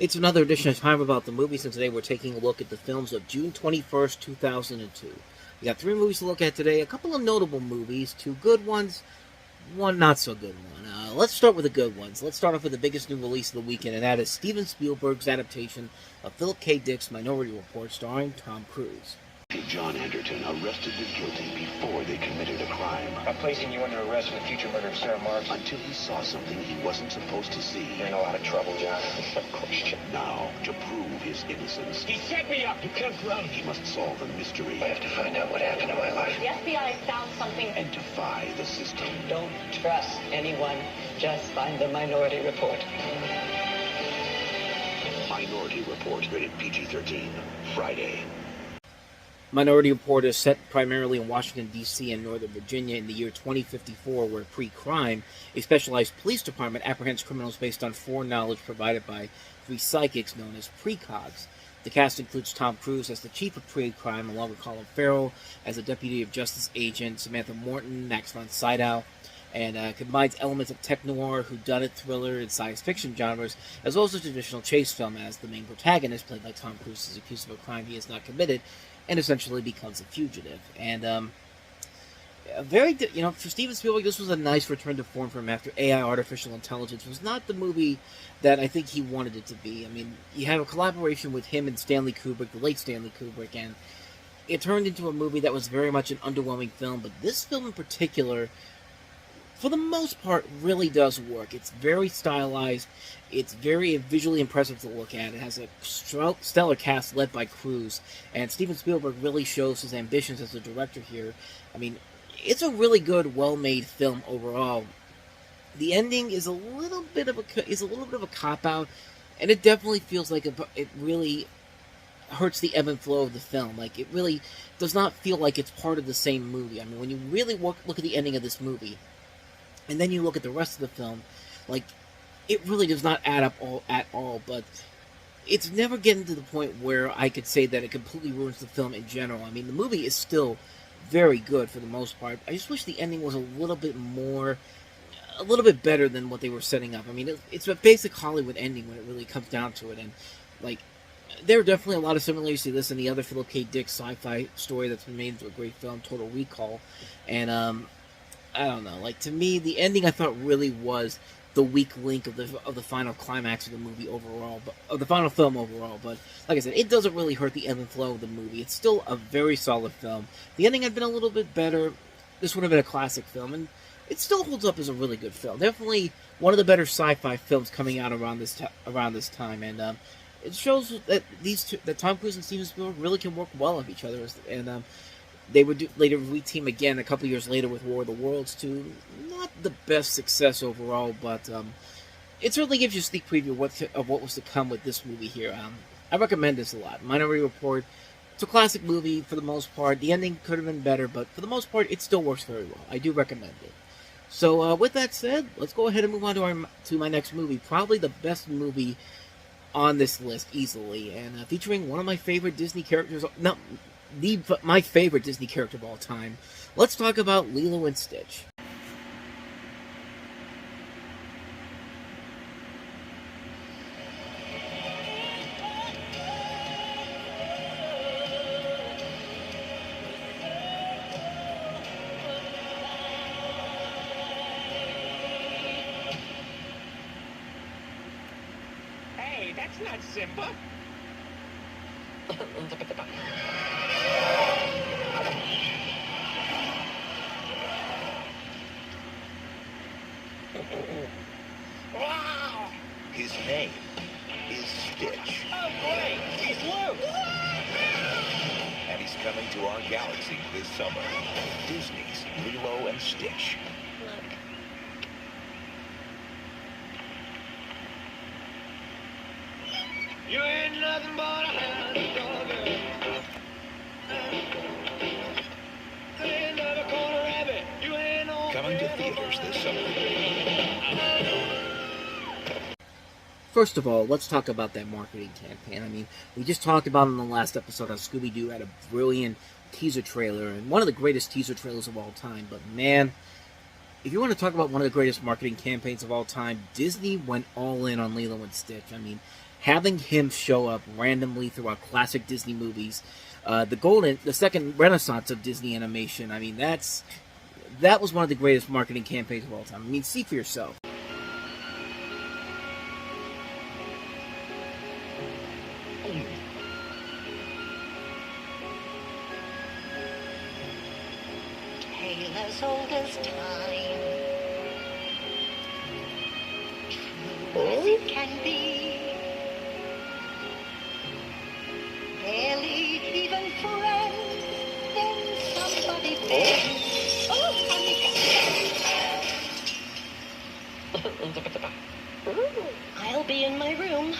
It's another edition of Time About the Movies, and today we're taking a look at the films of June 21st, 2002. We got three movies to look at today, a couple of notable movies, two good ones, one not so good one. Let's start with the good ones. Let's start off with the biggest new release of the weekend, and that is Steven Spielberg's adaptation of Philip K. Dick's Minority Report, starring Tom Cruise. John Anderton arrested the guilty before they committed a crime. I'm placing you under arrest for the future murder of Sarah Marks. Until he saw something he wasn't supposed to see. You're in a lot of trouble, John. Of course you. Now, to prove his innocence, He set me up. You can't run. he must solve a mystery I have to find out what happened in my life. The FBI found something. and defy the system. Don't trust anyone. Just find the Minority Report. Minority Report, rated PG-13, Friday. Minority Report is set primarily in Washington, D.C. and Northern Virginia in the year 2054, where pre-crime, a specialized police department apprehends criminals based on foreknowledge provided by three psychics known as precogs. The cast includes Tom Cruise as the chief of pre-crime, along with Colin Farrell as a deputy of justice agent, Samantha Morton, Max von Sydow, and combines elements of tech-noir, whodunit, thriller, and science fiction genres, as well as a traditional chase film, as the main protagonist, played by Tom Cruise, is accused of a crime he has not committed, and essentially becomes a fugitive. And for Steven Spielberg, this was a nice return to form for him after AI, Artificial Intelligence, was not the movie that I think he wanted it to be. I mean, you have a collaboration with him and Stanley Kubrick, the late Stanley Kubrick, and it turned into a movie that was very much an underwhelming film, but this film in particular, for the most part, really does work. It's very stylized. It's very visually impressive to look at. It has a stellar cast led by Cruise, and Steven Spielberg really shows his ambitions as a director here. I mean, it's a really good, well-made film overall. The ending is a little bit of a cop-out, and it definitely feels like it really hurts the ebb and flow of the film. Like, it really does not feel like it's part of the same movie. I mean, when you really look at the ending of this movie, and then you look at the rest of the film, like, it really does not add up at all, but it's never getting to the point where I could say that it completely ruins the film in general. I mean, the movie is still very good for the most part. I just wish the ending was a little bit better than what they were setting up. I mean, it's a basic Hollywood ending when it really comes down to it, and, like, there are definitely a lot of similarities to this and the other Philip K. Dick sci-fi story that's been made into a great film, Total Recall, and, I don't know, like, to me, the ending I thought really was the weak link of the final climax of the movie overall, of the final film overall. But like I said, it doesn't really hurt the ebb and flow of the movie. It's still a very solid film. The ending had been a little bit better. This would have been a classic film, and it still holds up as a really good film. Definitely one of the better sci-fi films coming out around this time, and it shows that that Tom Cruise and Steven Spielberg really can work well with each other, and they would later re-team again a couple years later with War of the Worlds to not the best success overall, but it certainly gives you a sneak preview of what was to come with this movie here. I recommend this a lot. Minority Report, it's a classic movie for the most part. The ending could have been better, but for the most part, it still works very well. I do recommend it. So with that said, let's go ahead and move on to my next movie. Probably the best movie on this list, easily, and featuring one of my favorite Disney characters. My favorite Disney character of all time. Let's talk about Lilo and Stitch. Hey, that's not Simba. Wow! His name is Stitch, Oh, great! He's loose! and he's coming to our galaxy this summer. Disney's Lilo and Stitch. You ain't nothing but a hound dog. You ain't never caught a rabbit. You ain't no Coming to theaters this summer. First of all, let's talk about that marketing campaign. I mean, we just talked about in the last episode how Scooby-Doo had a brilliant teaser trailer, and one of the greatest teaser trailers of all time. But man, if you want to talk about one of the greatest marketing campaigns of all time, Disney went all in on Lilo and Stitch. I mean, having him show up randomly throughout classic Disney movies, the second renaissance of Disney animation. I mean, that was one of the greatest marketing campaigns of all time. I mean, see for yourself. Tale as old as time, true as it can be, barely even friends, then somebody bends. Oh, I'll be in my room.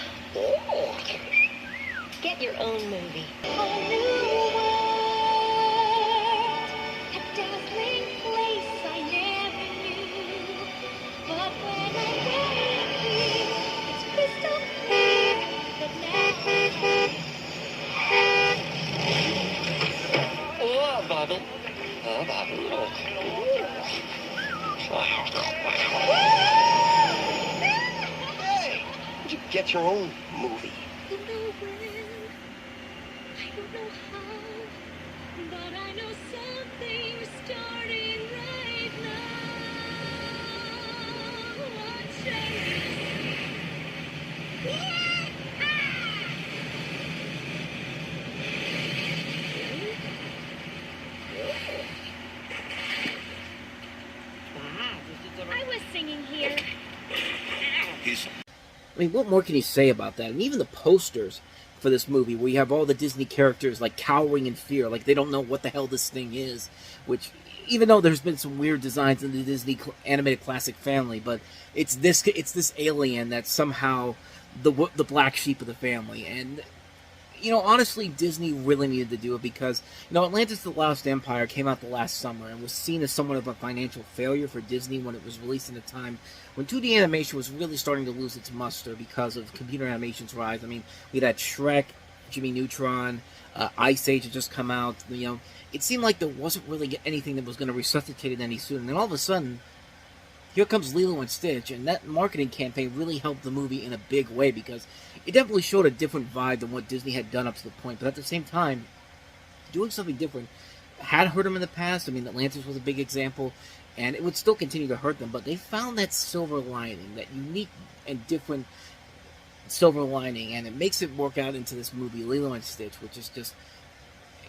Get your own movie. A new world, a dazzling place I never knew. But when I get here, it's crystal clear that now. Oh, Bobby. Oh, Bobby. Hey, would you get your own movie? I don't know when, I don't know how, but I know something's starting right now. What changes? I was singing here. I mean, what more can you say about that? And even the posters for this movie, where you have all the Disney characters like cowering in fear, like they don't know what the hell this thing is. Which, even though there's been some weird designs in the Disney animated classic family, but it's this alien that's somehow the black sheep of the family. And honestly, Disney really needed to do it because, Atlantis the Lost Empire came out the last summer and was seen as somewhat of a financial failure for Disney when it was released in a time when 2D animation was really starting to lose its muster because of computer animation's rise. I mean, we had Shrek, Jimmy Neutron, Ice Age had just come out. It seemed like there wasn't really anything that was going to resuscitate it any sooner. And then all of a sudden, here comes Lilo and Stitch, and that marketing campaign really helped the movie in a big way because it definitely showed a different vibe than what Disney had done up to the point. But at the same time, doing something different had hurt them in the past. I mean, Atlantis was a big example, and it would still continue to hurt them. But they found that silver lining, that unique and different silver lining, and it makes it work out into this movie, Lilo and Stitch, which is just...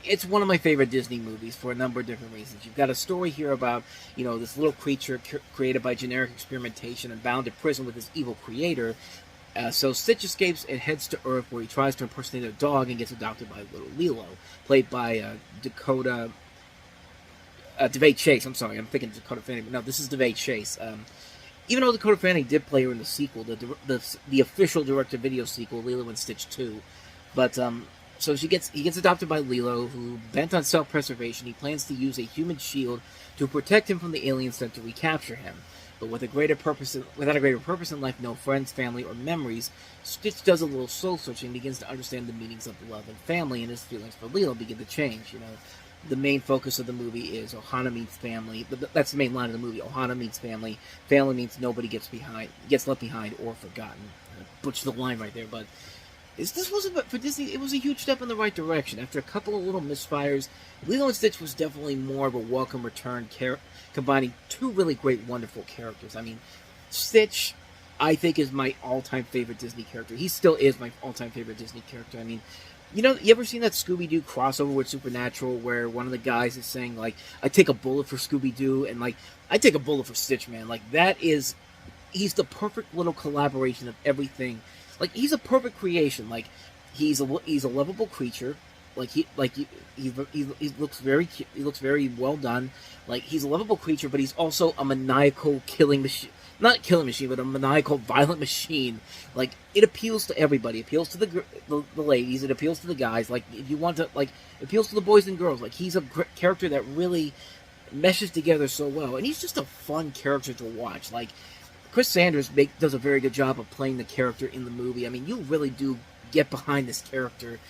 It's one of my favorite Disney movies for a number of different reasons. You've got a story here about, this little creature created by generic experimentation and bound to prison with his evil creator. So Stitch escapes and heads to Earth, where he tries to impersonate a dog and gets adopted by little Lilo, played by DeVay Chase. I'm sorry, I'm thinking Dakota Fanning. No, this is DeVay Chase. Even though Dakota Fanning did play her in the sequel, the official direct-to-video sequel, Lilo and Stitch 2. But, so he gets adopted by Lilo, who, bent on self-preservation, he plans to use a human shield to protect him from the aliens sent to recapture him. But without a greater purpose in life, no friends, family, or memories, Stitch does a little soul-searching and begins to understand the meanings of love and family, and his feelings for Lilo begin to change. The main focus of the movie is Ohana means family. That's the main line of the movie. Ohana means family. Family means nobody gets left behind or forgotten. Butchered the line right there, but... This wasn't for Disney. It was a huge step in the right direction. After a couple of little misfires, Lilo and Stitch was definitely more of a welcome return, combining two really great, wonderful characters. I mean, Stitch, I think, is my all-time favorite Disney character. He still is my all-time favorite Disney character. I mean, you ever seen that Scooby-Doo crossover with Supernatural, where one of the guys is saying, like, I take a bullet for Scooby-Doo, and, like, I take a bullet for Stitch, man. Like, he's the perfect little collaboration of everything. Like, he's a perfect creation. Like, he's a lovable creature. He looks very well done. Like, he's a lovable creature, but he's also a maniacal killing machine. Not killing machine, but a maniacal violent machine. Like, it appeals to everybody. It appeals to the ladies. It appeals to the guys. Like, if you want to, like, it appeals to the boys and girls. Like, he's a character that really meshes together so well, and he's just a fun character to watch. Like, Chris Sanders does a very good job of playing the character in the movie. I mean, you really do get behind this character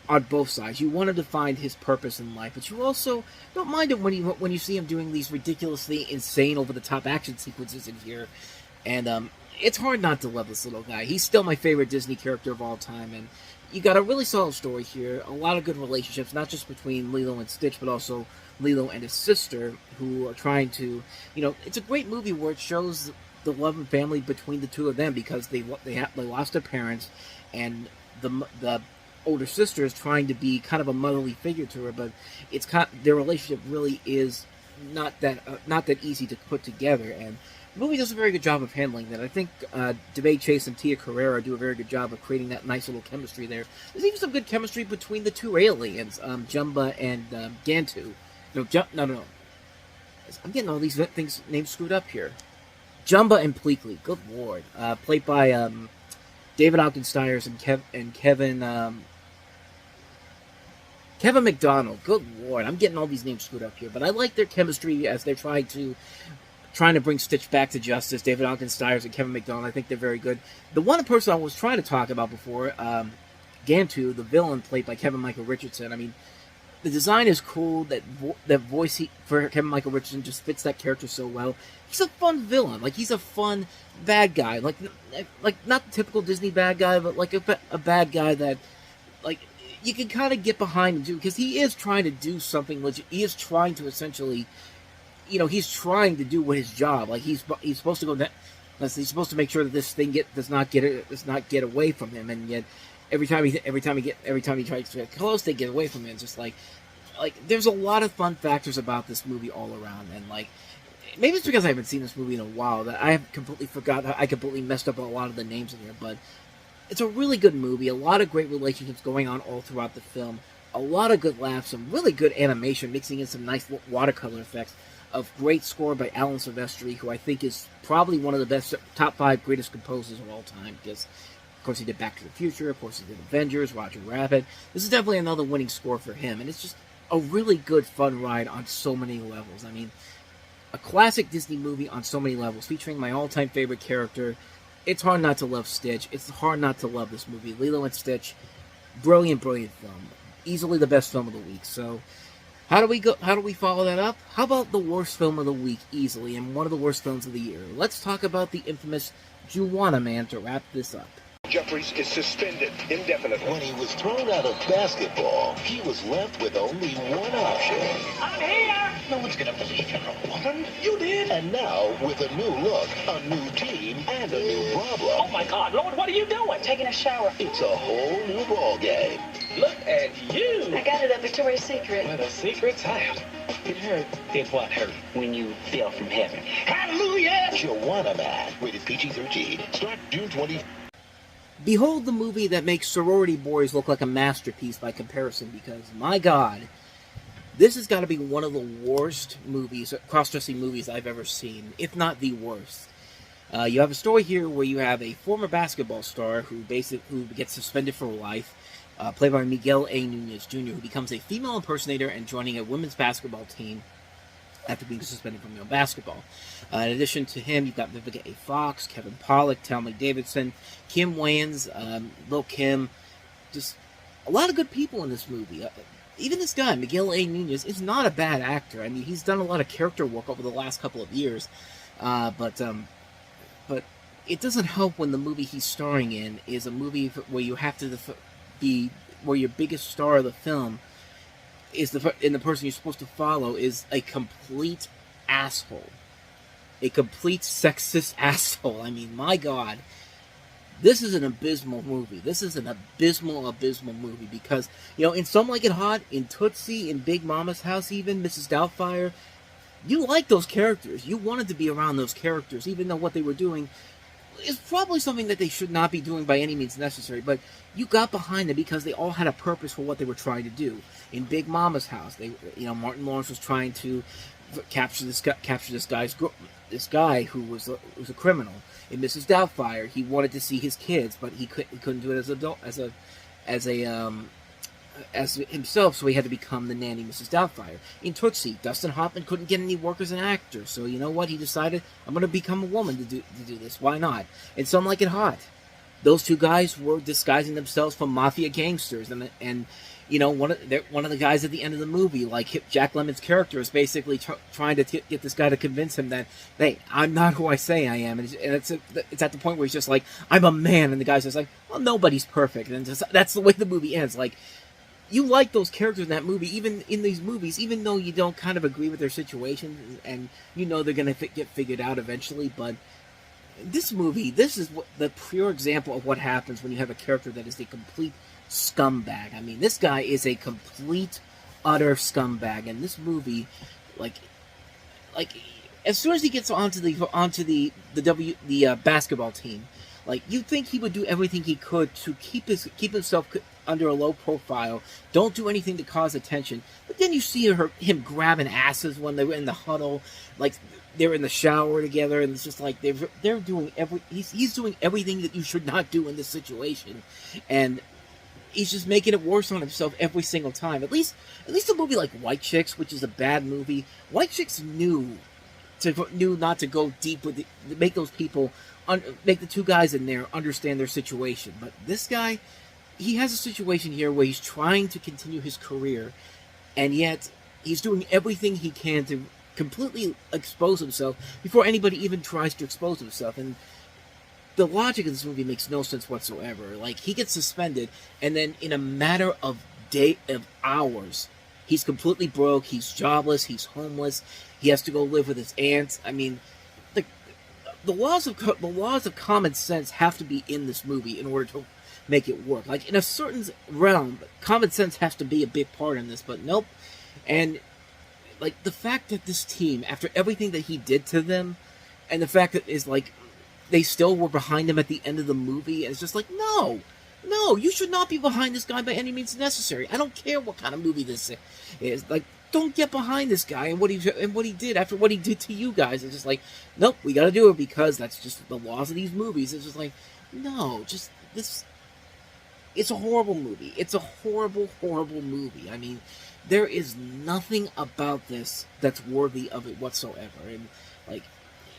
on both sides. You want him to find his purpose in life, but you also don't mind him when you see him doing these ridiculously insane, over-the-top action sequences in here. And it's hard not to love this little guy. He's still my favorite Disney character of all time, and you got a really solid story here. A lot of good relationships, not just between Lilo and Stitch, but also Lilo and his sister, who are trying to, it's a great movie where it shows the love and family between the two of them, because they lost their parents, and the older sister is trying to be kind of a motherly figure to her, but their relationship really is not that easy to put together, and the movie does a very good job of handling that. I think Devay Chase and Tia Carrera do a very good job of creating that nice little chemistry there. There's even some good chemistry between the two aliens, Jumba and Gantu. No. I'm getting all these things names screwed up here. Jumba and Pleakley, good lord, played by David Ogden Stiers and Kevin McDonald. Good lord, I'm getting all these names screwed up here, but I like their chemistry as they're trying to bring Stitch back to justice. David Ogden Stiers and Kevin McDonald, I think they're very good. The one person I was trying to talk about before, Gantu, the villain, played by Kevin Michael Richardson. I mean, the design is cool. That voice for Kevin Michael Richardson just fits that character so well. He's a fun villain. Like, he's a fun bad guy. Like not the typical Disney bad guy, but like a bad guy that, like, you can kind of get behind him too, because he is trying to do something legit. He is trying to essentially, he's trying to do his job. Like, he's supposed to go. He's supposed to make sure that this thing does not get away from him, and yet every time he tries to get close, they get away from him. It's just like there's a lot of fun factors about this movie all around, and like, maybe it's because I haven't seen this movie in a while that I have completely forgot. I completely messed up a lot of the names in here, but it's a really good movie. A lot of great relationships going on all throughout the film. A lot of good laughs, some really good animation, mixing in some nice watercolor effects. A great score by Alan Silvestri, who I think is probably one of the best, top 5 greatest composers of all time, because, of course, he did Back to the Future, of course, he did Avengers, Roger Rabbit. This is definitely another winning score for him, and it's just a really good, fun ride on so many levels. I mean, a classic Disney movie on so many levels, featuring my all-time favorite character. It's hard not to love Stitch. It's hard not to love this movie. Lilo and Stitch, brilliant, brilliant film. Easily the best film of the week, so how do we follow that up? How about the worst film of the week, easily, and one of the worst films of the year? Let's talk about the infamous Juwanna Mann to wrap this up. Jeffries is suspended indefinitely. When he was thrown out of basketball, he was left with only one option. I'm here! No one's gonna believe you're a woman. You did! And now, with a new look, a new team, and a new problem, Oh my God, Lord, what are you doing? Taking a shower. it's a whole new ball game. Look at you! I got it at Victoria's Secret. Where the secret's out. It hurt. Did what hurt? When you fell from heaven. Hallelujah! Juwanna Mann, rated PG-13. Start June 20th. Behold the movie that makes sorority boys look like a masterpiece by comparison, because, my God, this has got to be one of the worst movies, cross-dressing movies I've ever seen, if not the worst. You have a story here where you have a former basketball star who gets suspended for life, played by Miguel A. Nunez Jr., who becomes a female impersonator and joining a women's basketball team after being suspended from basketball. In addition to him, you've got Vivica A. Fox, Kevin Pollak, Talmud Davidson, Kim Wayans, Lil Kim, just a lot of good people in this movie. Even this guy, Miguel A. Nunez, is not a bad actor. I mean, he's done a lot of character work over the last couple of years, but it doesn't help when the movie he's starring in is a movie where you have to where your biggest star of the film is the person you're supposed to follow is a complete asshole. A complete sexist asshole. I mean, my God. This is an abysmal movie. This is an abysmal movie because, in Some Like It Hot, in Tootsie, in Big Mama's House even, Mrs. Doubtfire, you like those characters. You wanted to be around those characters, even though what they were doing is probably something that they should not be doing by any means necessary, but you got behind them because they all had a purpose for what they were trying to do. In Big Mama's House, Martin Lawrence was trying to capture this guy who was a criminal. In Mrs. Doubtfire, he wanted to see his kids, but he couldn't do it as himself, so he had to become the nanny, Mrs. Doubtfire. In Tootsie, Dustin Hoffman couldn't get any work as an actor, so you know what? He decided, I'm going to become a woman to do this. Why not? In Some Like It Hot, those two guys were disguising themselves from mafia gangsters, and You know, one of the guys at the end of the movie, like Jack Lemmon's character, is basically trying to get this guy to convince him that, hey, I'm not who I say I am, and it's at the point where he's just like, I'm a man, and the guy's just like, well, nobody's perfect, and that's the way the movie ends. Like, you like those characters in that movie, even in these movies, even though you don't kind of agree with their situation, and you know they're gonna get figured out eventually. But this movie, this is the pure example of what happens when you have a character that is the complete scumbag. I mean, this guy is a complete, utter scumbag. And this movie, like, as soon as he gets onto the basketball team, like, you'd think he would do everything he could to keep himself under a low profile. Don't do anything to cause attention. But then you see him grabbing asses when they were in the huddle, like they're in the shower together, and it's just like they're doing he's doing everything that you should not do in this situation, and he's just making it worse on himself every single time. At least a movie like White Chicks, which is a bad movie, White Chicks knew not to go deep with make those people, make the two guys in there understand their situation. But this guy, he has a situation here where he's trying to continue his career, and yet he's doing everything he can to completely expose himself before anybody even tries to expose himself. And the logic of this movie makes no sense whatsoever. Like, he gets suspended, and then in a matter of hours, he's completely broke, he's jobless, he's homeless, he has to go live with his aunt. I mean, the laws of common sense have to be in this movie in order to make it work. Like, in a certain realm, common sense has to be a big part in this, but nope. And, like, the fact that this team, after everything that he did to them, and the fact that is like, they still were behind him at the end of the movie, and it's just like, no, you should not be behind this guy by any means necessary. I don't care what kind of movie this is. Like, don't get behind this guy and what he did after what he did to you guys. It's just like, nope, we got to do it because that's just the laws of these movies. It's just like, no, just this. It's a horrible movie. It's a horrible, horrible movie. I mean, there is nothing about this that's worthy of it whatsoever. And like,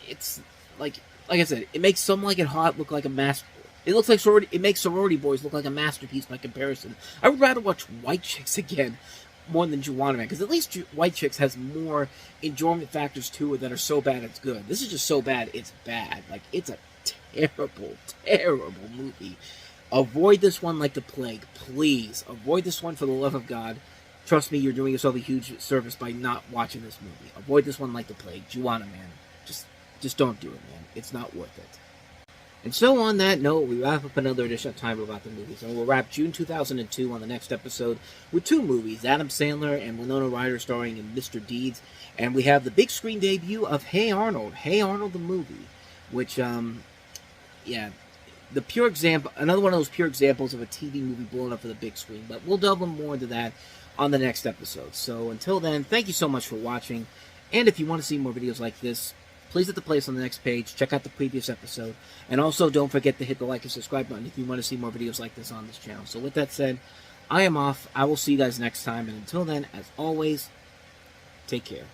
it's like I said, it makes Some Like It Hot look like a master. It looks like it makes Sorority Boys look like a masterpiece by comparison. I would rather watch White Chicks again more than Juwanna Mann, because at least White Chicks has more enjoyment factors to it that are so bad it's good. This is just so bad it's bad. Like, it's a terrible, terrible movie. Avoid this one like the plague. Please, avoid this one for the love of God. Trust me, you're doing yourself a huge service by not watching this movie. Avoid this one like the plague. Juwanna Mann. Just don't do it, man. It's not worth it. And so on that note, we wrap up another edition of Time About the Movies. And we'll wrap June 2002 on the next episode with two movies, Adam Sandler and Winona Ryder starring in Mr. Deeds. And we have the big screen debut of Hey Arnold the movie. Which, the pure example, another one of those pure examples of a TV movie blown up for the big screen. But we'll delve more into that on the next episode. So until then, thank you so much for watching. And if you want to see more videos like this, please hit the place on the next page, check out the previous episode, and also don't forget to hit the like and subscribe button if you want to see more videos like this on this channel. So with that said, I am off. I will see you guys next time, and until then, as always, take care.